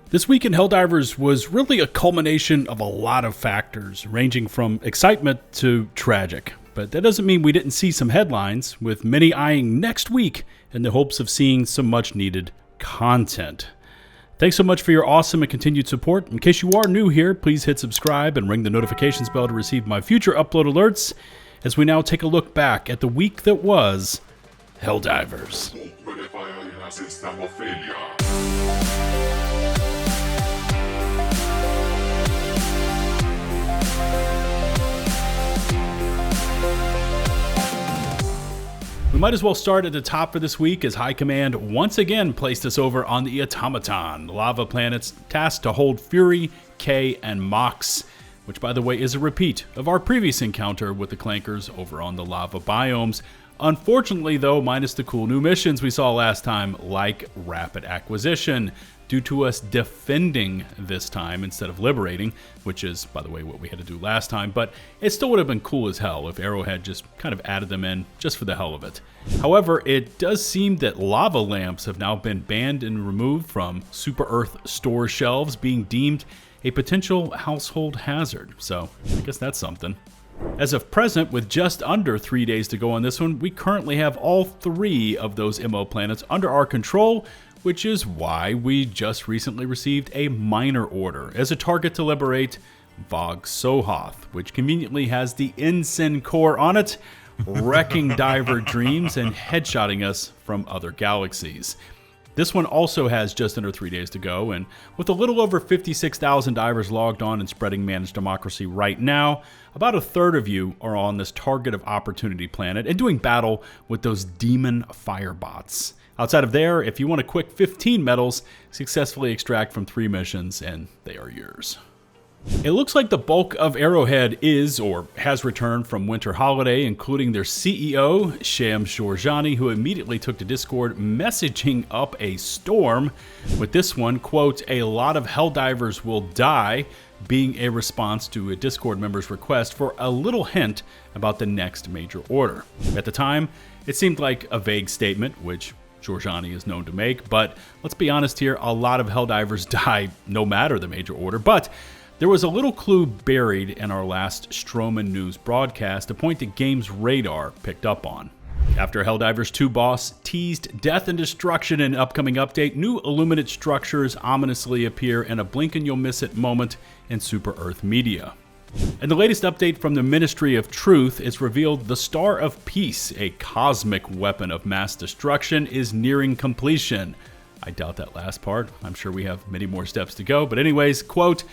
This week in Helldivers was really a culmination of a lot of factors, ranging from excitement to tragic. But that doesn't mean we didn't see some headlines, with many eyeing next week in the hopes of seeing some much-needed content. Thanks so much for your awesome and continued support. In case you are new here, please hit subscribe and ring the notifications bell to receive my future upload alerts, as we now take a look back at the week that was Helldivers. We might as well start at the top for this week, as High Command once again placed us over on the Automaton, lava planets tasked to hold Fury, K, and Mox, which by the way is a repeat of our previous encounter with the Clankers over on the lava biomes. Unfortunately though, minus the cool new missions we saw last time, like Rapid Acquisition, due to us defending this time instead of liberating, which is, by the way, what we had to do last time, but it still would have been cool as hell if Arrowhead just kind of added them in just for the hell of it. However, it does seem that lava lamps have now been banned and removed from Super Earth store shelves, being deemed a potential household hazard, so I guess that's something. As of present, with just under 3 days to go on this one, we currently have all 3 of those MO planets under our control, which is why we just recently received a minor order as a target to liberate Vog Sohoth, which conveniently has the Ensign core on it, wrecking diver dreams and headshotting us from other galaxies. This one also has just under 3 days to go, and with a little over 56,000 divers logged on and spreading managed democracy right now, about a third of you are on this target of opportunity planet and doing battle with those demon firebots. Outside of there, if you want a quick 15 medals, successfully extract from 3 missions, and they are yours. It looks like the bulk of Arrowhead is or has returned from winter holiday, including their CEO, Shams Jorjani, who immediately took to Discord messaging up a storm, with this one, quote, "A lot of Helldivers will die," being a response to a Discord member's request for a little hint about the next major order. At the time, it seemed like a vague statement, which Jorjani is known to make, but let's be honest here, a lot of Helldivers die no matter the major order. But there was a little clue buried in our last Strohmann news broadcast, a point that GamesRadar picked up on. After Helldivers 2 boss teased death and destruction in an upcoming update, new Illuminate structures ominously appear in a blink-and-you'll-miss-it moment in Super Earth media. In the latest update from the Ministry of Truth, it's revealed the Star of Peace, a cosmic weapon of mass destruction, is nearing completion. I doubt that last part. I'm sure we have many more steps to go. But anyways, quote,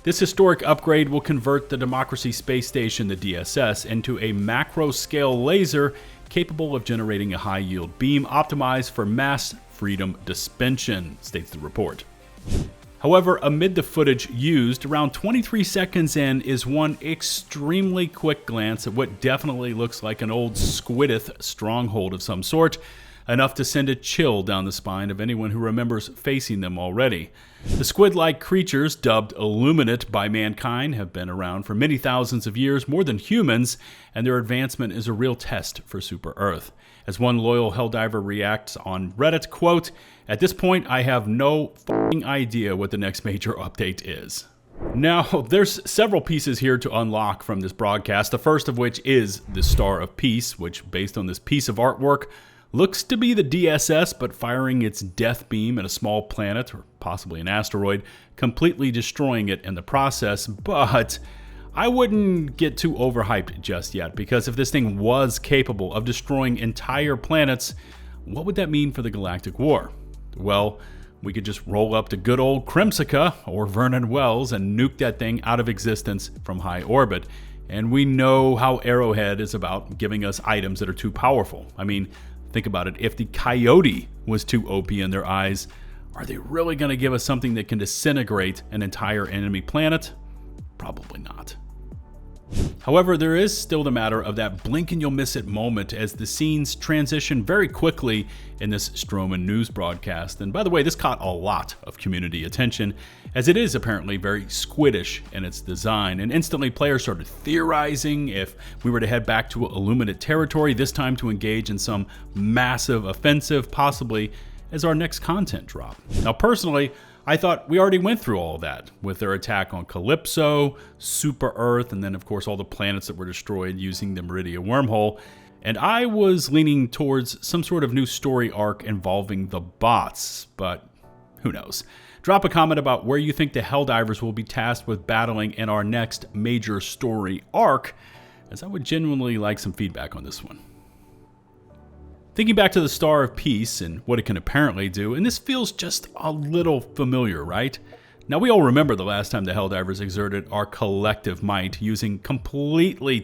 "This historic upgrade will convert the Democracy Space Station, the DSS, into a macro-scale laser capable of generating a high-yield beam optimized for mass freedom dispension," states the report. However, amid the footage used, around 23 seconds in is one extremely quick glance at what definitely looks like an old Squidith stronghold of some sort, enough to send a chill down the spine of anyone who remembers facing them already. The squid-like creatures, dubbed Illuminate by mankind, have been around for many thousands of years, more than humans, and their advancement is a real test for Super Earth. As one loyal Helldiver reacts on Reddit, quote, "At this point, I have no f***ing idea what the next major update is." Now, there's several pieces here to unlock from this broadcast, the first of which is the Star of Peace, which, based on this piece of artwork, looks to be the DSS, but firing its death beam at a small planet, or possibly an asteroid, completely destroying it in the process. But I wouldn't get too overhyped just yet, because if this thing was capable of destroying entire planets, what would that mean for the Galactic War? Well, we could just roll up to good old Crimsica or Vernon Wells and nuke that thing out of existence from high orbit. And we know how Arrowhead is about giving us items that are too powerful. I mean, think about it. If the Coyote was too OP in their eyes, are they really going to give us something that can disintegrate an entire enemy planet? Probably not. However, there is still the matter of that blink and you'll miss it moment as the scenes transition very quickly in this Strohmann news broadcast. And by the way, this caught a lot of community attention, as it is apparently very Squidish in its design. And instantly players started theorizing if we were to head back to Illuminate territory, this time to engage in some massive offensive, possibly as our next content drop. Now personally, I thought we already went through all of that with their attack on Calypso, Super Earth, and then of course all the planets that were destroyed using the Meridia wormhole. And I was leaning towards some sort of new story arc involving the bots, but who knows. Drop a comment about where you think the Helldivers will be tasked with battling in our next major story arc, as I would genuinely like some feedback on this one. Thinking back to the Star of Peace and what it can apparently do, and this feels just a little familiar, right? Now, we all remember the last time the Helldivers exerted our collective might using completely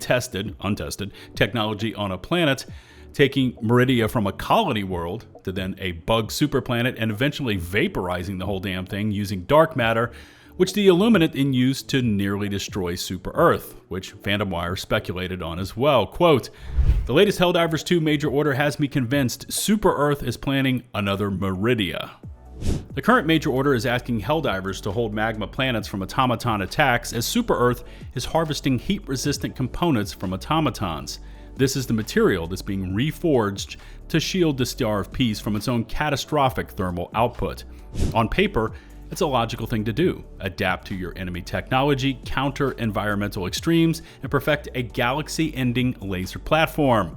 untested technology on a planet, taking Meridia from a colony world to then a bug superplanet and eventually vaporizing the whole damn thing using dark matter, which the Illuminate then used to nearly destroy Super Earth, which FandomWire speculated on as well. Quote, "The latest Helldivers 2 major order has me convinced Super Earth is planning another Meridia." The current major order is asking Helldivers to hold magma planets from automaton attacks as Super Earth is harvesting heat-resistant components from automatons. This is the material that's being reforged to shield the Star of Peace from its own catastrophic thermal output. On paper, it's a logical thing to do. Adapt to your enemy technology, counter environmental extremes, and perfect a galaxy-ending laser platform.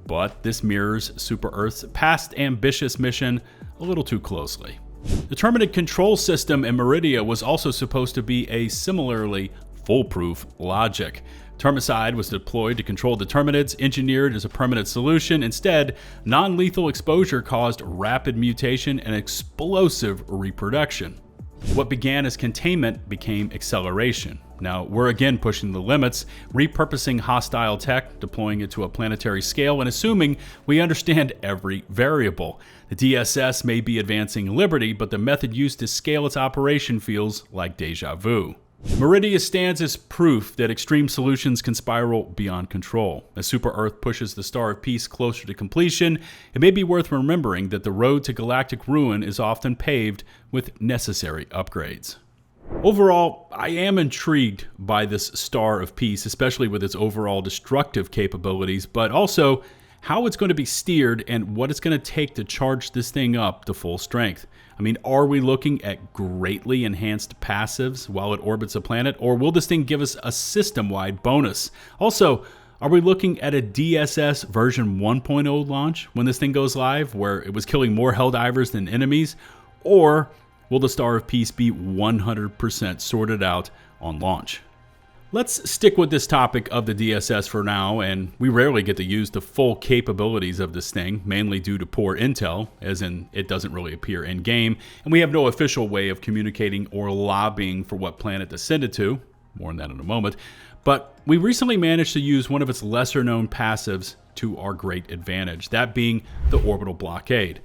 But this mirrors Super Earth's past ambitious mission a little too closely. The Terminid control system in Meridia was also supposed to be a similarly foolproof logic. Termicide was deployed to control the Terminids, engineered as a permanent solution. Instead, non-lethal exposure caused rapid mutation and explosive reproduction. What began as containment became acceleration. Now, we're again pushing the limits, repurposing hostile tech, deploying it to a planetary scale, and assuming we understand every variable. The DSS may be advancing liberty, but the method used to scale its operation feels like deja vu. Meridia stands as proof that extreme solutions can spiral beyond control. As Super Earth pushes the Star of Peace closer to completion, it may be worth remembering that the road to galactic ruin is often paved with necessary upgrades. Overall, I am intrigued by this Star of Peace, especially with its overall destructive capabilities, but also how it's going to be steered and what it's going to take to charge this thing up to full strength. I mean, are we looking at greatly enhanced passives while it orbits a planet, or will this thing give us a system-wide bonus? Also, are we looking at a DSS version 1.0 launch when this thing goes live, where it was killing more Helldivers than enemies? Or will the Star of Peace be 100% sorted out on launch? Let's stick with this topic of the DSS for now, and we rarely get to use the full capabilities of this thing, mainly due to poor intel, as in it doesn't really appear in-game, and we have no official way of communicating or lobbying for what planet to send it to. More on that in a moment. But we recently managed to use one of its lesser-known passives to our great advantage, that being the orbital blockade.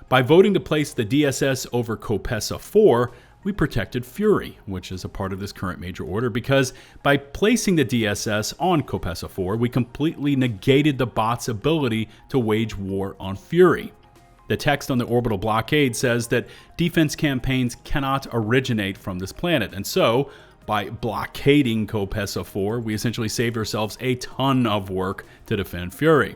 By voting to place the DSS over Copessa 4, we protected Fury, which is a part of this current major order, because by placing the DSS on Copessa 4, we completely negated the bot's ability to wage war on Fury. The text on the orbital blockade says that defense campaigns cannot originate from this planet, and so by blockading Copessa 4, we essentially saved ourselves a ton of work to defend Fury.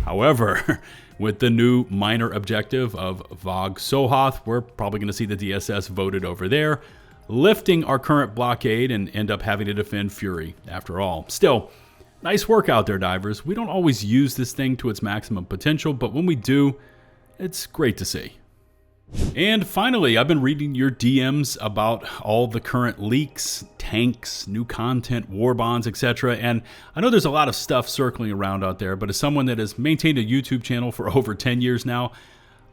However, with the new minor objective of Vog Sohoth, we're probably going to see the DSS voted over there, lifting our current blockade and end up having to defend Fury after all. Still, nice work out there, divers. We don't always use this thing to its maximum potential, but when we do, it's great to see. And finally, I've been reading your DMs about all the current leaks, tanks, new content, war bonds, etc. And I know there's a lot of stuff circling around out there, but as someone that has maintained a YouTube channel for over 10 years now,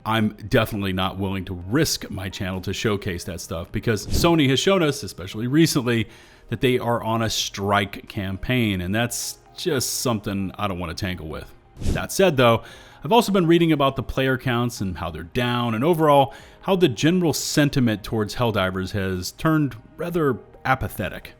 I'm definitely not willing to risk my channel to showcase that stuff, because Sony has shown us, especially recently, that they are on a strike campaign, and that's just something I don't want to tangle with. That said, though, I've also been reading about the player counts and how they're down, and overall, how the general sentiment towards Helldivers has turned rather apathetic.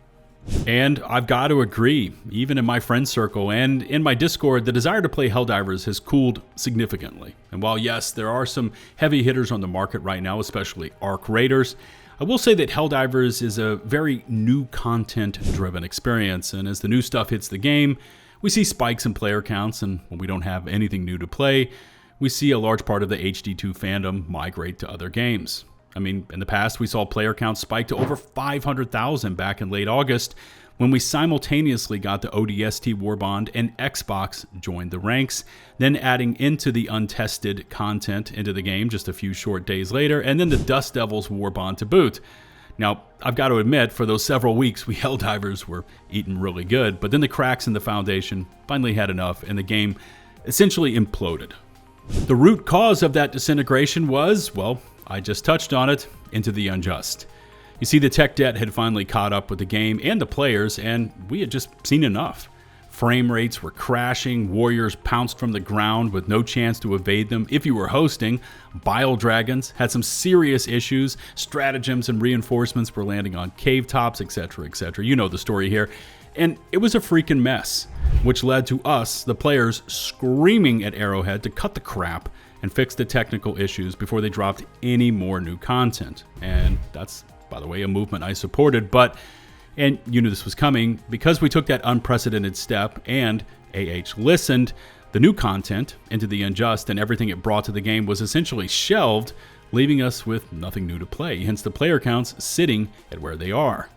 And I've got to agree, even in my friend circle and in my Discord, the desire to play Helldivers has cooled significantly. And while yes, there are some heavy hitters on the market right now, especially Arc Raiders, I will say that Helldivers is a very new content-driven experience, and as the new stuff hits the game, we see spikes in player counts, and when we don't have anything new to play, we see a large part of the HD2 fandom migrate to other games. I mean, in the past, we saw player counts spike to over 500,000 back in late August when we simultaneously got the ODST Warbond and Xbox joined the ranks, then adding into the Untested content into the game just a few short days later, and then the Dust Devils Warbond to boot. Now, I've got to admit, for those several weeks, we Helldivers were eating really good, but then the cracks in the foundation finally had enough, and the game essentially imploded. The root cause of that disintegration was, well, I just touched on it, Into the Unjust. You see, the tech debt had finally caught up with the game and the players, and we had just seen enough. Frame rates were crashing, warriors pounced from the ground with no chance to evade them if you were hosting, bile dragons had some serious issues, stratagems and reinforcements were landing on cave tops, etc., etc. You know the story here. And it was a freaking mess, which led to us, the players, screaming at Arrowhead to cut the crap and fix the technical issues before they dropped any more new content. And that's, by the way, a movement I supported, and you knew this was coming, because we took that unprecedented step and AH listened, the new content, Into the Unjust, and everything it brought to the game was essentially shelved, leaving us with nothing new to play, hence the player counts sitting at where they are.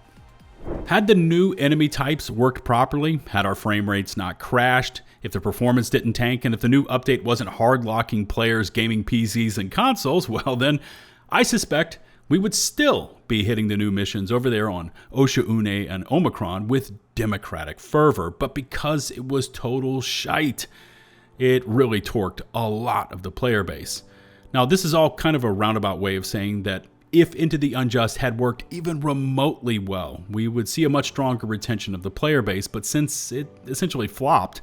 Had the new enemy types worked properly, had our frame rates not crashed, if the performance didn't tank, and if the new update wasn't hard-locking players' gaming PCs and consoles, well then, I suspect we would still be hitting the new missions over there on Osha Une and Omicron with democratic fervor, but because it was total shite, it really torqued a lot of the player base. Now, this is all kind of a roundabout way of saying that if Into the Unjust had worked even remotely well, we would see a much stronger retention of the player base, but since it essentially flopped,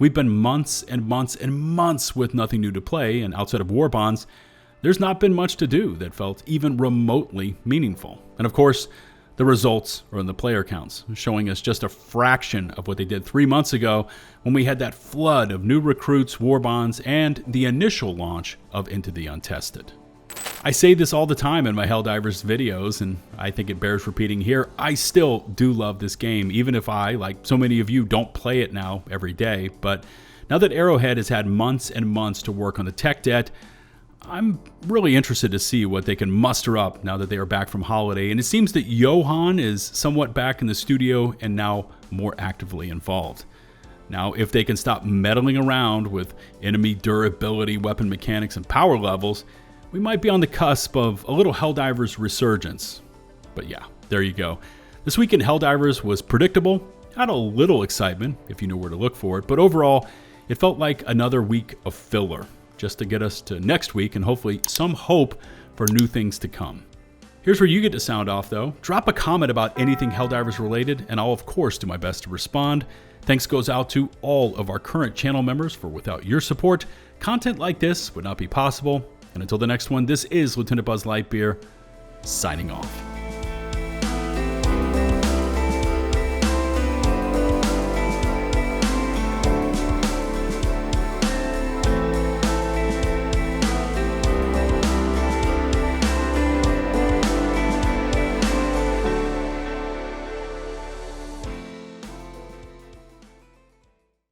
we've been months and months and months with nothing new to play, and outside of Warbonds, there's not been much to do that felt even remotely meaningful. And of course, the results are in the player counts, showing us just a fraction of what they did 3 months ago when we had that flood of new recruits, Warbonds, and the initial launch of Into the Untested. I say this all the time in my Helldivers videos, and I think it bears repeating here. I still do love this game, even if I, like so many of you, don't play it now every day. But now that Arrowhead has had months and months to work on the tech debt, I'm really interested to see what they can muster up now that they are back from holiday. And it seems that Johan is somewhat back in the studio and now more actively involved. Now, if they can stop meddling around with enemy durability, weapon mechanics, and power levels, we might be on the cusp of a little Helldivers resurgence. But yeah, there you go. This week in Helldivers was predictable, had a little excitement if you knew where to look for it, but overall, it felt like another week of filler, just to get us to next week and hopefully some hope for new things to come. Here's where you get to sound off though. Drop a comment about anything Helldivers related, and I'll of course do my best to respond. Thanks goes out to all of our current channel members, for without your support, content like this would not be possible. And until the next one, this is LtBuzzLitebeer, signing off.